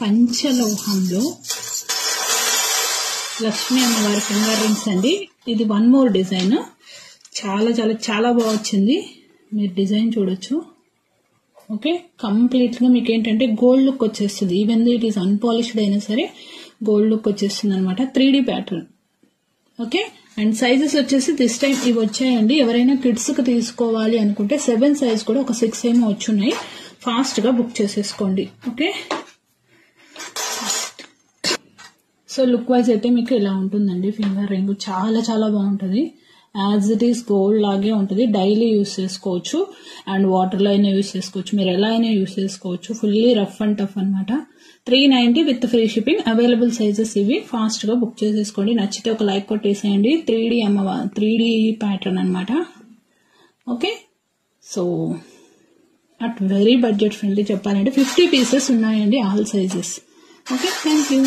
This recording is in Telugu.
పంచలోహంలో లక్ష్మీ అమ్మవారి ఫింగర్ రింగ్స్ అండి. ఇది వన్ మోర్ డిజైన్. చాలా చాలా చాలా బాగా వచ్చింది. మీరు డిజైన్ చూడొచ్చు. ఓకే, కంప్లీట్ గా మీకు ఏంటంటే గోల్డ్ లుక్ వచ్చేస్తుంది. ఈవెన్ ఇట్ ఈస్ అన్పాలిష్డ్ అయినా సరే గోల్డ్ లుక్ వచ్చేస్తుంది అనమాట. 3D pattern. Okay, and sizes వచ్చేసి దిస్ టైం ఇవి వచ్చాయండి. ఎవరైనా కిడ్స్ కి తీసుకోవాలి అనుకుంటే 7 సైజ్ కూడా ఒక 6 ఏమో వచ్చున్నాయి. ఫాస్ట్ గా బుక్ చేసేసుకోండి. ఓకే, సో లుక్ వైజ్ అయితే మీకు ఇలా ఉంటుందండి. ఫింగర్ రింగ్ చాలా చాలా బాగుంటుంది. యాజ్ ఇట్ ఈస్ గోల్డ్ లాగే ఉంటుంది. డైలీ యూస్ చేసుకోవచ్చు అండ్ వాటర్ లో అయినా యూస్ చేసుకోవచ్చు. మీరు ఎలా అయినా యూస్ చేసుకోవచ్చు. ఫుల్లీ రఫ్ అండ్ టఫ్ అనమాట. 390 with free shipping. Available sizes ఇవి. ఫాస్ట్ గా బుక్ చేసేసుకోండి. నచ్చితే ఒక లైక్ కొట్టేసేయండి. 3D ప్యాటర్న్ అనమాట. Okay, so at very budget friendly చెప్పాలంటే 50 పీసెస్ ఉన్నాయండి. All sizes. Okay, thank you.